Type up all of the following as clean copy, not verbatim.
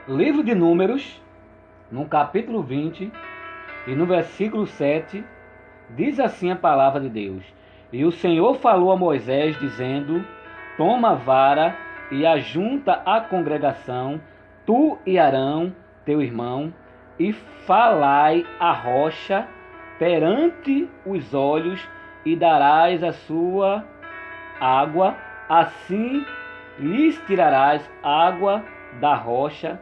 Livro de Números, no capítulo 20 e no versículo 7, diz assim a palavra de Deus: E o Senhor falou a Moisés, dizendo: Toma a vara e ajunta a congregação, tu e Arão, teu irmão, e falai a rocha perante os olhos, e darás a sua água, assim lhes tirarás água da rocha,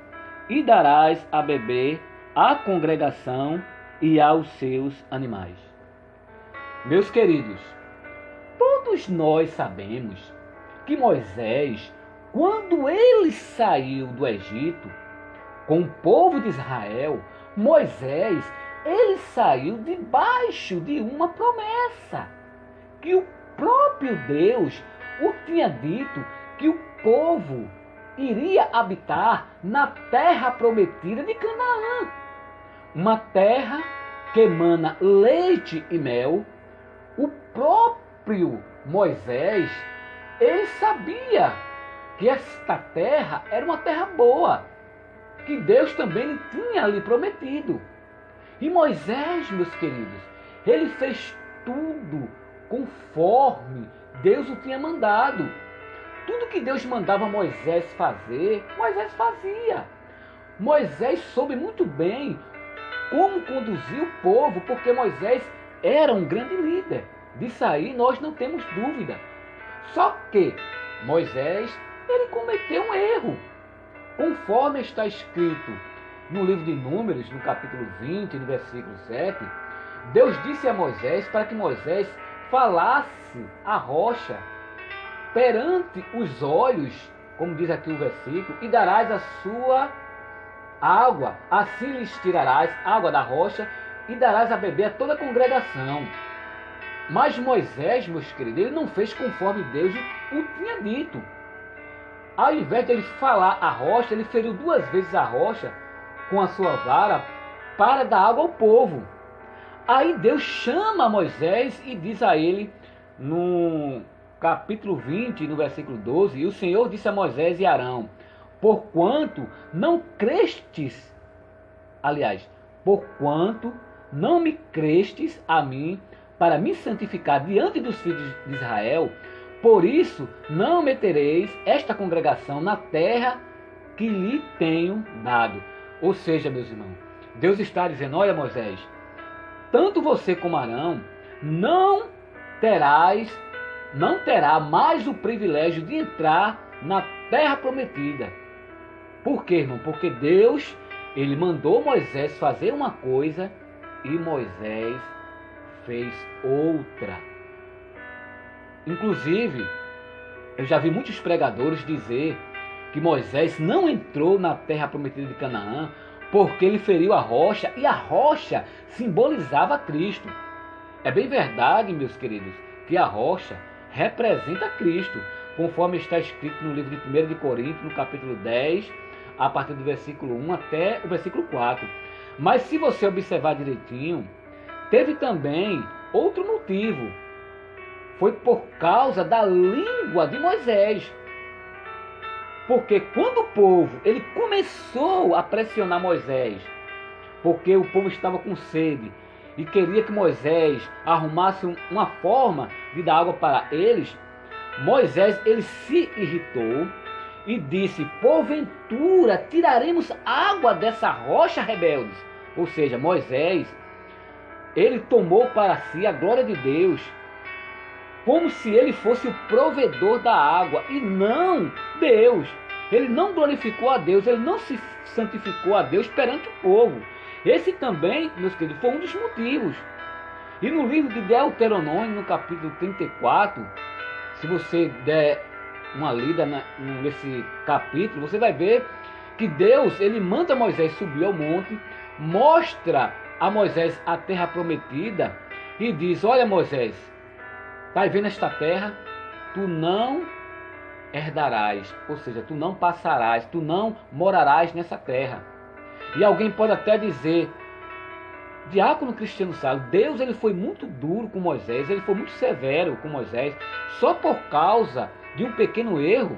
e darás a beber à congregação e aos seus animais. Meus queridos, todos nós sabemos que Moisés, quando ele saiu do Egito com o povo de Israel, Moisés, ele saiu debaixo de uma promessa, que o próprio Deus o tinha dito, que o povo iria habitar na terra prometida de Canaã, uma terra que emana leite e mel. O próprio Moisés, ele sabia que esta terra era uma terra boa, que Deus também lhe tinha ali prometido. E Moisés, meus queridos, ele fez tudo conforme Deus o tinha mandado. Tudo que Deus mandava Moisés fazer, Moisés fazia. Moisés soube muito bem como conduzir o povo, porque Moisés era um grande líder. Disso aí nós não temos dúvida. Só que Moisés, ele cometeu um erro. Conforme está escrito no livro de Números, no capítulo 20, no versículo 7, Deus disse a Moisés para que Moisés falasse a rocha perante os olhos, como diz aqui o versículo, e darás a sua água, assim lhes tirarás água da rocha e darás a beber a toda a congregação. Mas Moisés, meus queridos, ele não fez conforme Deus o tinha dito. Ao invés de ele falar a rocha, ele feriu 2 vezes a rocha com a sua vara para dar água ao povo. Aí Deus chama Moisés e diz a ele, no capítulo 20, no versículo 12, e o Senhor disse a Moisés e Arão: porquanto não crestes, porquanto não me crestes a mim para me santificar diante dos filhos de Israel, por isso não metereis esta congregação na terra que lhe tenho dado. Ou seja, meus irmãos, Deus está dizendo: olha, Moisés, tanto você como Arão não terá mais o privilégio de entrar na terra prometida. Por quê, irmão? Porque Deus, ele mandou Moisés fazer uma coisa e Moisés fez outra. Inclusive, eu já vi muitos pregadores dizer que Moisés não entrou na terra prometida de Canaã porque ele feriu a rocha, e a rocha simbolizava Cristo. É bem verdade, meus queridos, que a rocha representa Cristo, conforme está escrito no livro de 1 de Coríntios, no capítulo 10, a partir do versículo 1 até o versículo 4. Mas se você observar direitinho, teve também outro motivo. Foi por causa da língua de Moisés. Porque quando o povo ele começou a pressionar Moisés, porque o povo estava com sede e queria que Moisés arrumasse uma forma de dar água para eles, Moisés ele se irritou e disse: porventura tiraremos água dessa rocha, rebeldes? Ou seja, Moisés, ele tomou para si a glória de Deus, como se ele fosse o provedor da água e não Deus. Ele não glorificou a Deus, ele não se santificou a Deus perante o povo. Esse também, meus queridos, foi um dos motivos. E no livro de Deuteronômio, no capítulo 34, se você der uma lida nesse capítulo, você vai ver que Deus, ele manda Moisés subir ao monte, mostra a Moisés a terra prometida e diz: olha, Moisés, está vendo esta terra? Tu não herdarás, ou seja, tu não passarás, tu não morarás nessa terra. E alguém pode até dizer: diácono Cristiano Salles, Deus ele foi muito duro com Moisés, ele foi muito severo com Moisés, só por causa de um pequeno erro,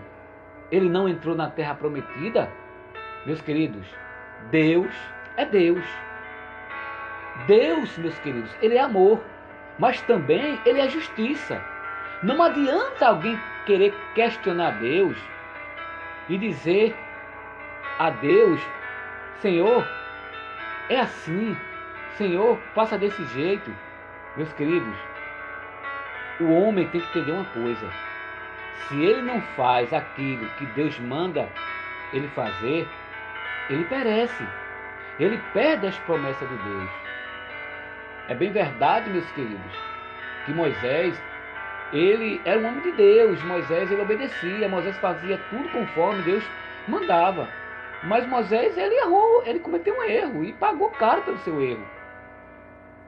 ele não entrou na terra prometida? Meus queridos, Deus é Deus. Deus, meus queridos, Ele é amor, mas também Ele é justiça. Não adianta alguém querer questionar Deus e dizer a Deus: Senhor, é assim, Senhor, faça desse jeito. Meus queridos, o homem tem que entender uma coisa: se ele não faz aquilo que Deus manda ele fazer, ele perece, ele perde as promessas de Deus. É bem verdade, meus queridos, que Moisés, ele era um homem de Deus. Moisés, ele obedecia, Moisés fazia tudo conforme Deus mandava. Mas Moisés, ele errou, ele cometeu um erro e pagou caro pelo seu erro.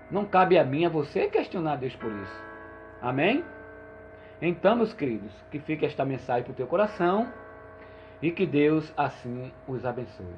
Não cabe a mim, a você, questionar Deus por isso. Amém? Então, meus queridos, que fique esta mensagem para o teu coração e que Deus assim os abençoe.